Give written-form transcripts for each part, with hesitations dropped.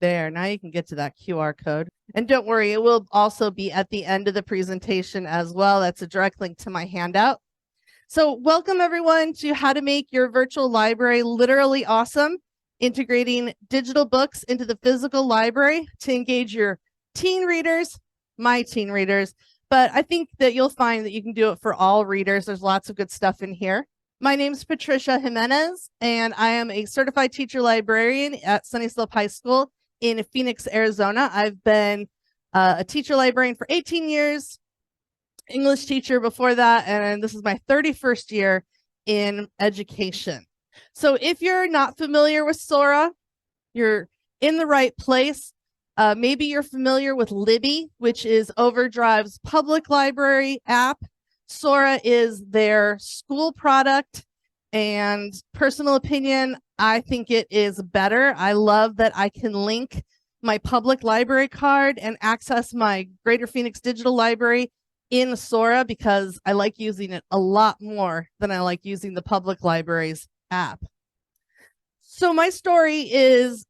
There, now you can get to that QR code. And don't worry, it will also be at the end of the presentation as well. That's a direct link to my handout. So welcome everyone to How to Make Your Virtual Library Literally Awesome, integrating digital books into the physical library to engage your teen readers, my teen readers, but I think that you'll find that you can do it for all readers. There's lots of good stuff in here. My name is Patricia Jimenez, and I am a certified teacher librarian at Sunnyslope High School in Phoenix, Arizona. I've been a teacher librarian for 18 years, English teacher before that, and this is my 31st year in education. So if you're not familiar with Sora, you're in the right place. Maybe you're familiar with Libby, which is Overdrive's public library app. Sora is their school product, and personal opinion, I think it is better. I love that I can link my public library card and access my Greater Phoenix Digital Library in Sora because I like using it a lot more than I like using the public library's app. So my story is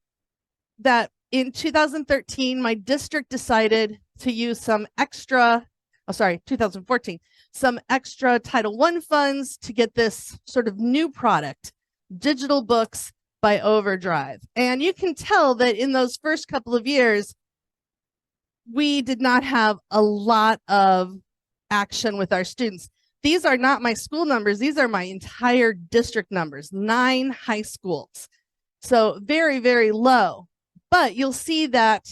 that in 2013, my district decided to use some extra, 2014, some extra Title I funds to get this sort of new product, digital books by Overdrive. And you can tell that in those first couple of years, we did not have a lot of action with our students. These are not my school numbers. These are my entire district numbers, 9 high schools. So very, very low. But you'll see that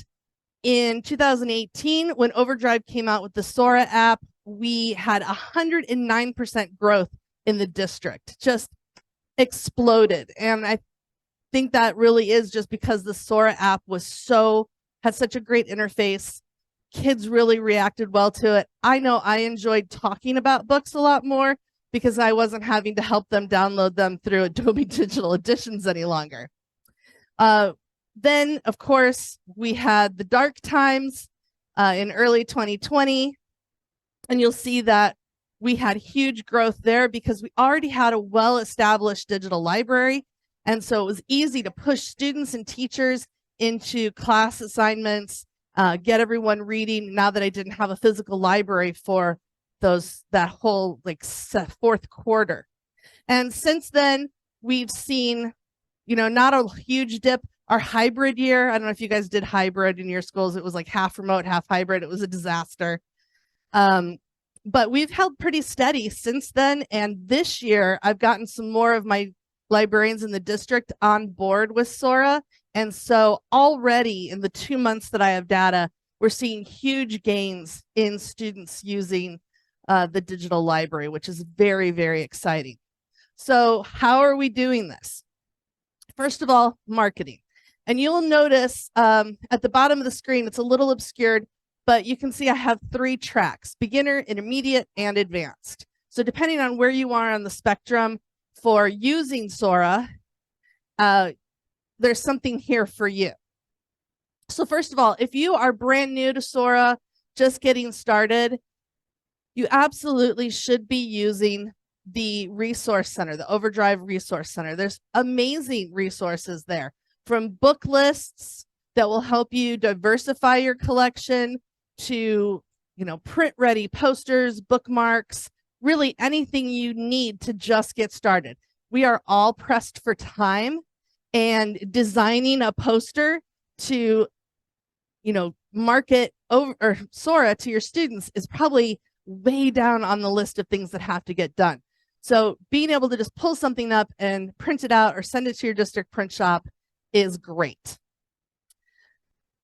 in 2018, when Overdrive came out with the Sora app, we had 109% growth in the district, just exploded. And I think that really is just because the Sora app had such a great interface. Kids really reacted well to it. I know I enjoyed talking about books a lot more because I wasn't having to help them download them through Adobe Digital Editions any longer. Then, of course, we had the dark times in early 2020, and you'll see that we had huge growth there because we already had a well-established digital library, and so it was easy to push students and teachers into class assignments, get everyone reading now that I didn't have a physical library for that whole fourth quarter. And since then, we've seen, not a huge dip. Our hybrid year, I don't know if you guys did hybrid in your schools. It was like half remote, half hybrid. It was a disaster. But we've held pretty steady since then. And this year, I've gotten some more of my librarians in the district on board with Sora. And so already in the 2 months that I have data, we're seeing huge gains in students using the digital library, which is very, very exciting. So how are we doing this? First of all, marketing. And you'll notice at the bottom of the screen, it's a little obscured, but you can see I have 3 tracks: beginner, intermediate, and advanced. So depending on where you are on the spectrum for using Sora, there's something here for you. So first of all, if you are brand new to Sora, just getting started, you absolutely should be using the Resource Center, the Overdrive Resource Center. There's amazing resources there, from book lists that will help you diversify your collection to, print-ready posters, bookmarks, really anything you need to just get started. We are all pressed for time, and designing a poster to, market Sora to your students is probably way down on the list of things that have to get done. So being able to just pull something up and print it out or send it to your district print shop is great.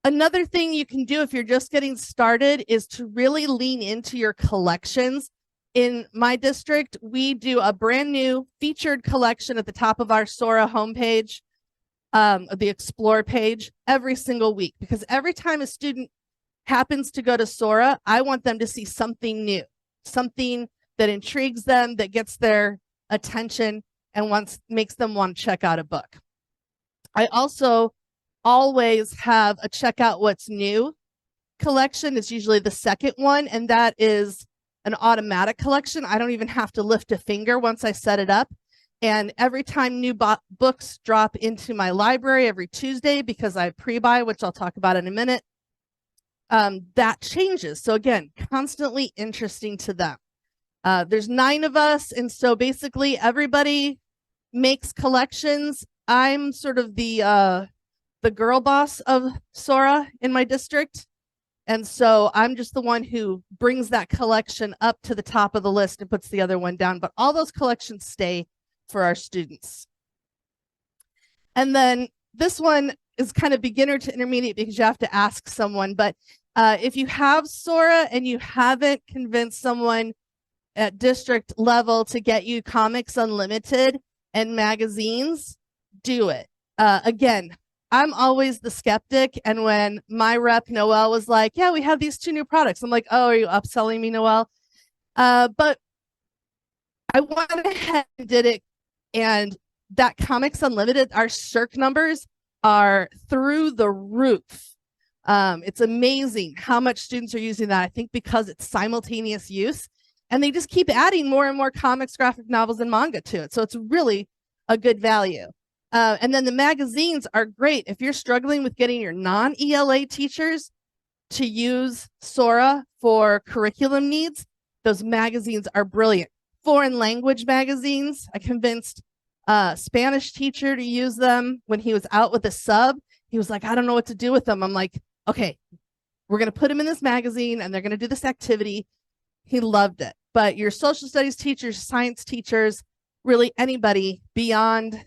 Another thing you can do if you're just getting started is to really lean into your collections. In my district, we do a brand new featured collection at the top of our Sora homepage, the Explore page, every single week, because every time a student happens to go to Sora, I want them to see something new, something that intrigues them, that gets their attention, and makes them want to check out a book. I also always have a check out what's new collection. It's usually the second one, and that is an automatic collection. I don't even have to lift a finger once I set it up. And every time new books drop into my library every Tuesday, because I pre-buy, which I'll talk about in a minute, that changes. So again, constantly interesting to them. There's 9 of us, and so basically everybody makes collections. I'm sort of the girl boss of Sora in my district. And so I'm just the one who brings that collection up to the top of the list and puts the other one down. But all those collections stay for our students. And then this one is kind of beginner to intermediate because you have to ask someone. But if you have Sora and you haven't convinced someone at district level to get you Comics Unlimited and magazines, do it. Again, I'm always the skeptic. And when my rep, Noelle, was like, yeah, we have these 2 new products. I'm like, oh, are you upselling me, Noelle? But I went ahead and did it. And that Comics Unlimited, our circ numbers are through the roof. It's amazing how much students are using that. I think because it's simultaneous use. And they just keep adding more and more comics, graphic novels, and manga to it. So it's really a good value. And then the magazines are great. If you're struggling with getting your non-ELA teachers to use Sora for curriculum needs, those magazines are brilliant. Foreign language magazines, I convinced a Spanish teacher to use them when he was out with a sub. He was like, I don't know what to do with them. I'm like, okay, we're going to put them in this magazine and they're going to do this activity. He loved it. But your social studies teachers, science teachers, really anybody beyond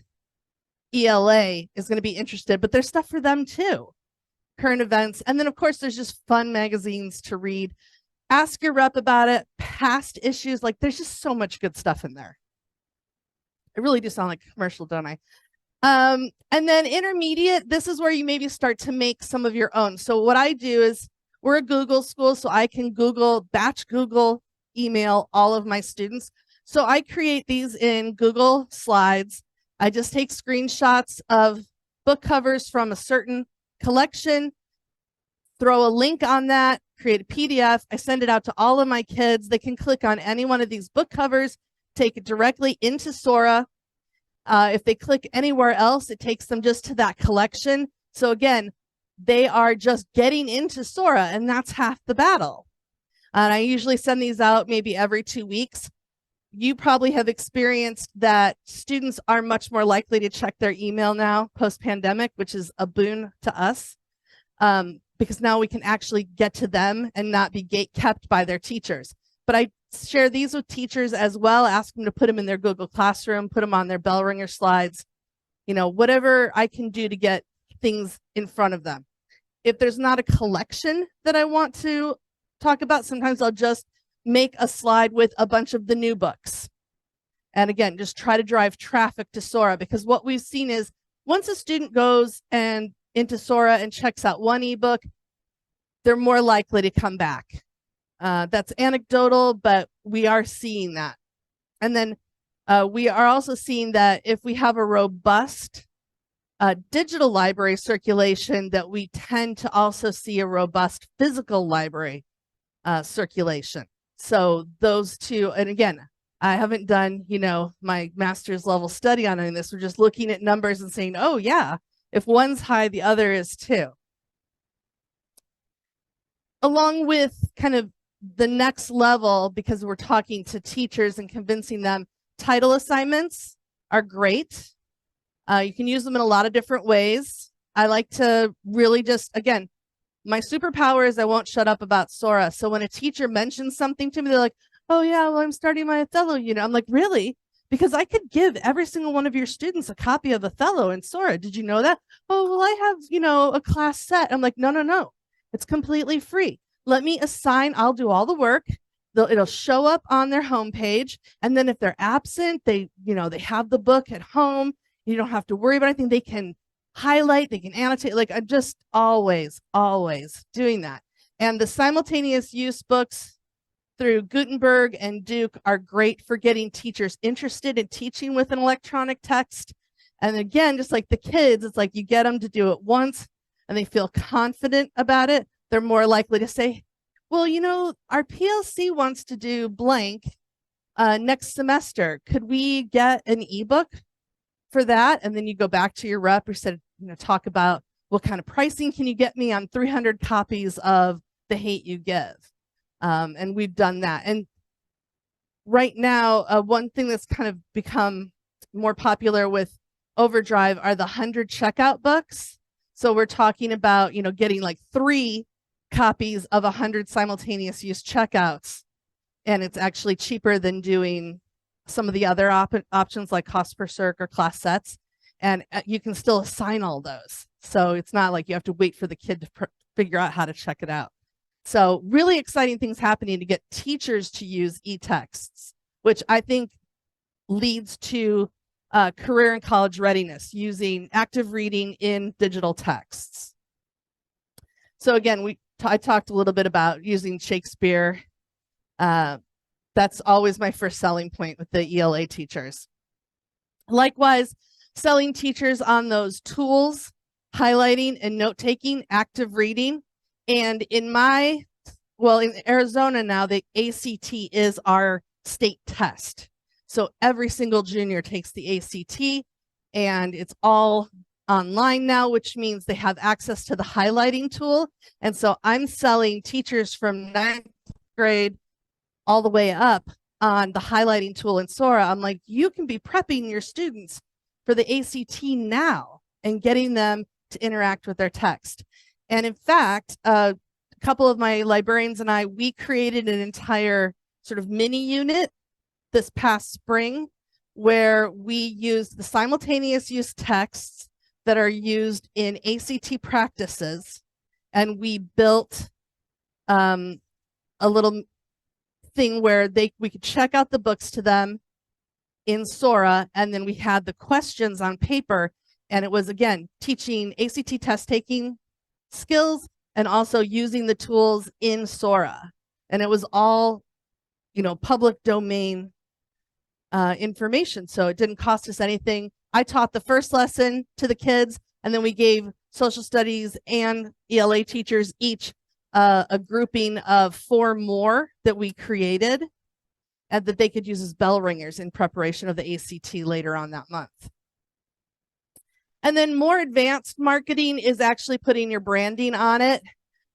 ELA is going to be interested, but there's stuff for them too. Current events. And then of course, there's just fun magazines to read. Ask your rep about it. Past issues. Like there's just so much good stuff in there. I really do sound like a commercial, don't I? And then intermediate, this is where you maybe start to make some of your own. So what I do is, we're a Google school, so I can batch Google email all of my students. So I create these in Google Slides. I just take screenshots of book covers from a certain collection, throw a link on that, create a PDF. I send it out to all of my kids. They can click on any one of these book covers, take it directly into Sora. If they click anywhere else, it takes them just to that collection. So again, they are just getting into Sora, and that's half the battle. And I usually send these out maybe every 2 weeks. You probably have experienced that students are much more likely to check their email now post-pandemic, which is a boon to us, because now we can actually get to them and not be gate-kept by their teachers. But I share these with teachers as well, ask them to put them in their Google Classroom, put them on their bell ringer slides, whatever I can do to get things in front of them. If there's not a collection that I want to talk about, sometimes I'll just make a slide with a bunch of the new books. And again, just try to drive traffic to Sora, because what we've seen is once a student goes into Sora and checks out one ebook, they're more likely to come back. That's anecdotal, but we are seeing that. And then we are also seeing that if we have a robust digital library circulation, that we tend to also see a robust physical library circulation. So those two, and again, I haven't done, my master's level study on any of this. We're just looking at numbers and saying, oh yeah, if one's high, the other is too. Along with kind of the next level, because we're talking to teachers and convincing them, title assignments are great. You can use them in a lot of different ways. I like to really just, again, my superpower is I won't shut up about Sora. So when a teacher mentions something to me, they're like, oh yeah, well, I'm starting my Othello unit. I'm like, really? Because I could give every single one of your students a copy of Othello and Sora. Did you know that? Oh, well, I have, a class set. I'm like, no. It's completely free. Let me assign, I'll do all the work. It'll show up on their homepage. And then if they're absent, they have the book at home. You don't have to worry about anything. They can highlight, they can annotate. Like, I'm just always doing that. And the simultaneous use books through Gutenberg and Duke are great for getting teachers interested in teaching with an electronic text. And again, just like the kids, it's like you get them to do it once and they feel confident about it. They're more likely to say, well, our PLC wants to do blank. next semester, could we get an ebook for that? And then you go back to your rep or said, talk about what kind of pricing can you get me on 300 copies of The Hate You Give? And we've done that. And right now, one thing that's kind of become more popular with Overdrive are the 100 checkout books. So we're talking about, getting like 3 copies of 100 simultaneous use checkouts. And it's actually cheaper than doing some of the other options like cost per circ or class sets. And you can still assign all those. So it's not like you have to wait for the kid to figure out how to check it out. So really exciting things happening to get teachers to use e-texts, which I think leads to career and college readiness using active reading in digital texts. So again, I talked a little bit about using Shakespeare. That's always my first selling point with the ELA teachers. Likewise, selling teachers on those tools, highlighting and note-taking, active reading. And in Arizona now, the ACT is our state test. So every single junior takes the ACT, and it's all online now, which means they have access to the highlighting tool. And so I'm selling teachers from 9th grade all the way up on the highlighting tool in Sora. I'm like, you can be prepping your students for the ACT now and getting them to interact with their text. And in fact, a couple of my librarians and we created an entire sort of mini unit this past spring where we used the simultaneous use texts that are used in ACT practices. And we built a little thing where we could check out the books to them in Sora, and then we had the questions on paper, and it was, again, teaching ACT test taking skills and also using the tools in Sora. And it was all, public domain information, so it didn't cost us anything. I taught the first lesson to the kids, and then we gave social studies and ELA teachers each a grouping of 4 more that we created and that they could use as bell ringers in preparation of the ACT later on that month. And then more advanced marketing is actually putting your branding on it.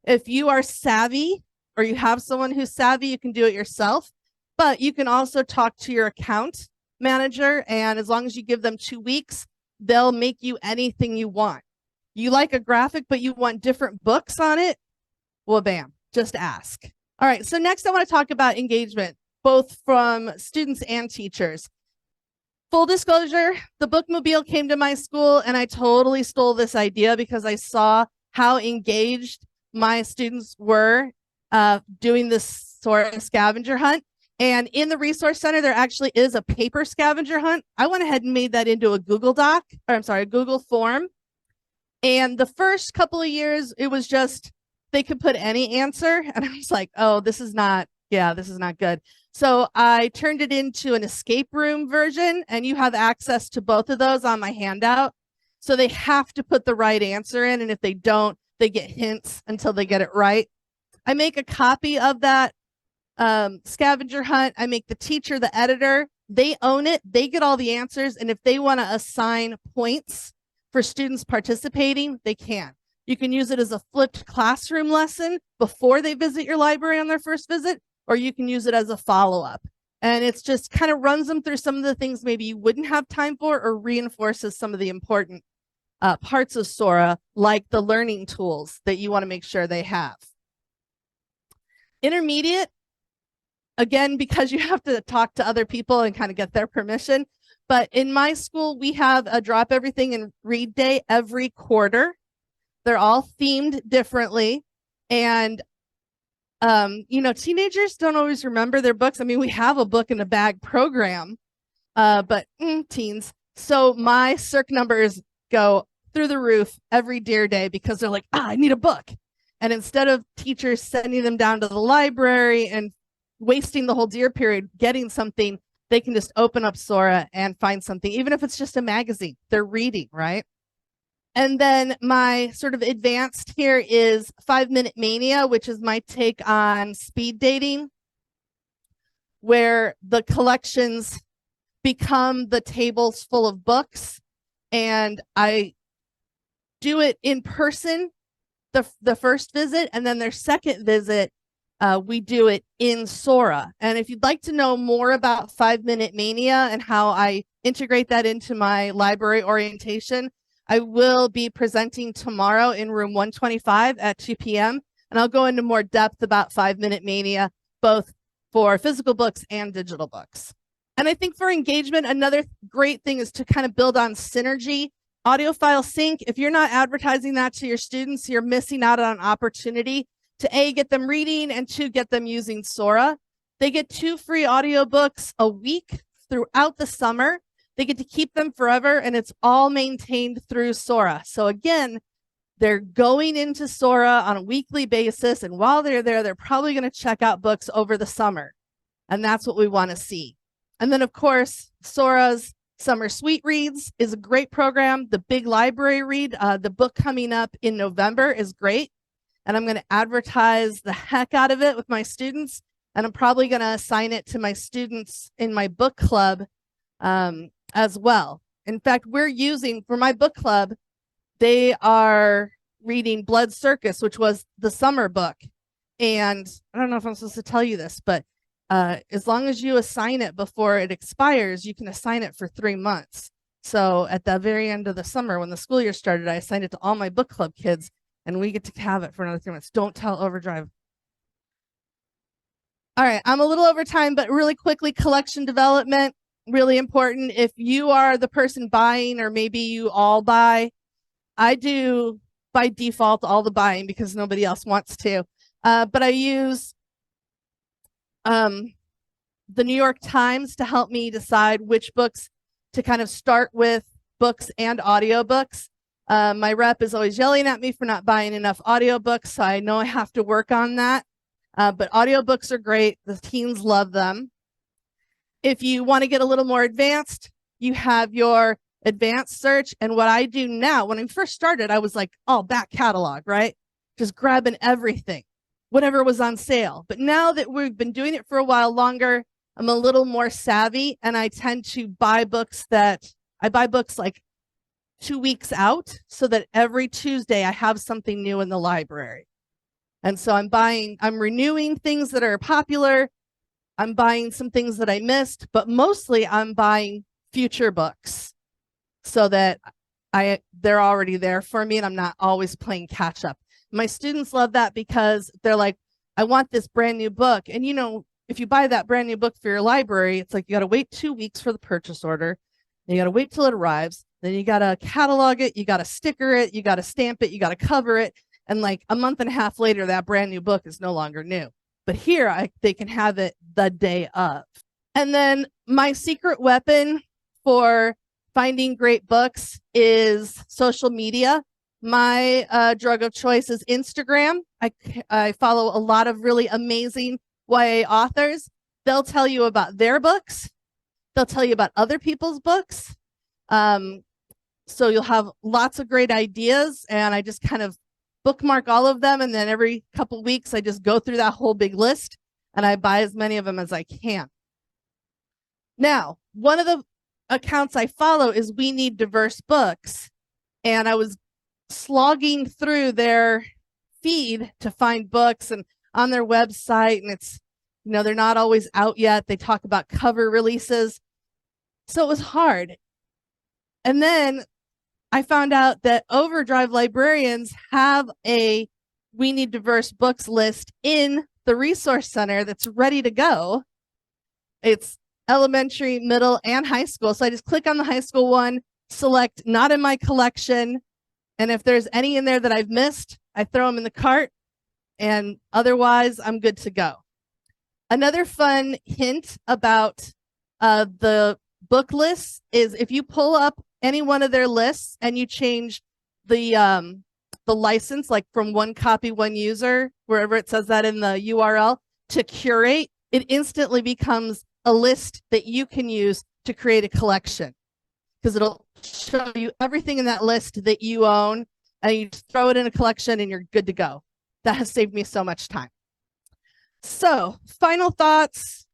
If you are savvy or you have someone who's savvy, you can do it yourself, but you can also talk to your account manager, and as long as you give them 2 weeks, they'll make you anything you want. You like a graphic, but you want different books on it? Well, bam, just ask. All right, so next I want to talk about engagement, both from students and teachers. Full disclosure, the Bookmobile came to my school and I totally stole this idea because I saw how engaged my students were doing this sort of scavenger hunt. And in the resource center, there actually is a paper scavenger hunt. I went ahead and made that into a Google Google form. And the first couple of years, it was just, they could put any answer. And I was like, oh, this is not good. So I turned it into an escape room version, and you have access to both of those on my handout. So they have to put the right answer in. And if they don't, they get hints until they get it right. I make a copy of that scavenger hunt. I make the teacher the editor. They own it. They get all the answers. And if they want to assign points for students participating, they can. You can use it as a flipped classroom lesson before they visit your library on their first visit, or you can use it as a follow-up. And it's just kind of runs them through some of the things maybe you wouldn't have time for, or reinforces some of the important parts of Sora, like the learning tools that you want to make sure they have. Intermediate, again, because you have to talk to other people and kind of get their permission. But in my school, we have a drop everything and read day every quarter. They're all themed differently. And, teenagers don't always remember their books. I mean, we have a book in a bag program, but teens. So my circ numbers go through the roof every Dear Day because they're like, I need a book. And instead of teachers sending them down to the library and wasting the whole Dear period getting something, they can just open up Sora and find something, even if it's just a magazine. They're reading, right? And then my sort of advanced here is 5 Minute Mania, which is my take on speed dating. where the collections become the tables full of books, and I do it in person the first visit, and then their second visit we do it in Sora. And if you'd like to know more about 5-Minute Mania and how I integrate that into my library orientation, I will be presenting tomorrow in room 125 at 2 p.m. And I'll go into more depth about 5-Minute Mania, both for physical books and digital books. And I think for engagement, another great thing is to kind of build on synergy. Audiophile Sync, if you're not advertising that to your students, you're missing out on an opportunity to A, get them reading, and 2, get them using Sora. They get 2 free audiobooks a week throughout the summer. They get to keep them forever, and it's all maintained through Sora. So again, they're going into Sora on a weekly basis, and while they're there, they're probably going to check out books over the summer. And that's what we want to see. And then, of course, Sora's Summer Sweet Reads is a great program. The Big Library Read, the book coming up in November, is great. And I'm going to advertise the heck out of it with my students. And I'm probably going to assign it to my students in my book club as well. In fact, we're using, for my book club, they are reading Blood Circus, which was the summer book. And I don't know if I'm supposed to tell you this, but as long as you assign it before it expires, you can assign it for 3 months. So at the very end of the summer, when the school year started, I assigned it to all my book club kids, and we get to have it for another 3 months. Don't tell Overdrive. All right, I'm a little over time, but really quickly, collection development, really important. If you are the person buying, or maybe you all buy, I do by default all the buying because nobody else wants to. But I use the New York Times to help me decide which books to kind of start with, books and audiobooks. My rep is always yelling at me for not buying enough audiobooks, so I know I have to work on that. But audiobooks are great. The teens love them. If you want to get a little more advanced, you have your advanced search. And what I do now, when I first started, I was like, oh, back catalog, right? Just grabbing everything, whatever was on sale. But now that we've been doing it for a while longer, I'm a little more savvy, and I tend to buy books like 2 weeks out, so that every Tuesday I have something new in the library. And so I'm renewing things that are popular. I'm buying some things that I missed, but mostly I'm buying future books so that they're already there for me and I'm not always playing catch up. My students love that because they're like, I want this brand new book. And you know, if you buy that brand new book for your library, it's like you got to wait 2 weeks for the purchase order. You got to wait till it arrives. Then you got to catalog it. You got to sticker it. You got to stamp it. You got to cover it. And like a month and a half later, that brand new book is no longer new. But here they can have it the day of. And then my secret weapon for finding great books is social media. My drug of choice is Instagram. I follow a lot of really amazing YA authors. They'll tell you about their books. They'll tell you about other people's books. So you'll have lots of great ideas, and I just kind of bookmark all of them, and then every couple of weeks I just go through that whole big list and I buy as many of them as I can. Now, one of the accounts I follow is We Need Diverse Books, and I was slogging through their feed to find books and on their website, and it's, you know, they're not always out yet. They talk about cover releases. So it was hard. And then I found out that Overdrive Librarians have a We Need Diverse Books list in the Resource Center that's ready to go. It's elementary, middle, and high school. So I just click on the high school one, select Not in My Collection, and if there's any in there that I've missed, I throw them in the cart, and otherwise I'm good to go. Another fun hint about the book lists is if you pull up any one of their lists and you change the license, like from one copy, one user, wherever it says that in the URL, to curate, it instantly becomes a list that you can use to create a collection, because it'll show you everything in that list that you own, and you just throw it in a collection and you're good to go. That has saved me so much time. So, final thoughts.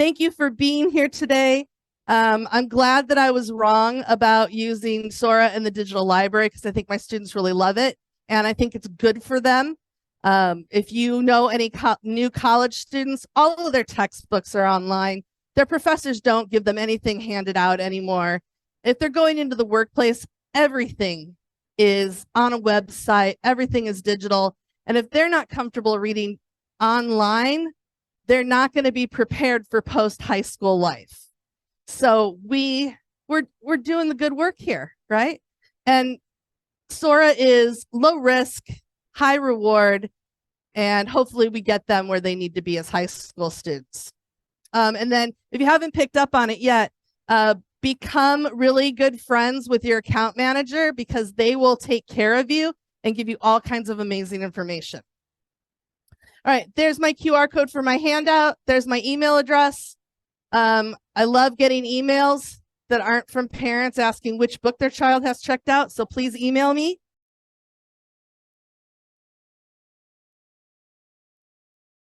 thank you for being here today. I'm glad that I was wrong about using Sora in the digital library because I think my students really love it and I think it's good for them. If you know any new college students, all of their textbooks are online. Their professors don't give them anything handed out anymore. If they're going into the workplace, everything is on a website, everything is digital. And if they're not comfortable reading online, they're not going to be prepared for post-high school life. So we're doing the good work here, right? And Sora is low risk, high reward, and hopefully we get them where they need to be as high school students. And then if you haven't picked up on it yet, become really good friends with your account manager because they will take care of you and give you all kinds of amazing information. All right, there's my QR code for my handout. There's my email address. I love getting emails that aren't from parents asking which book their child has checked out. So please email me.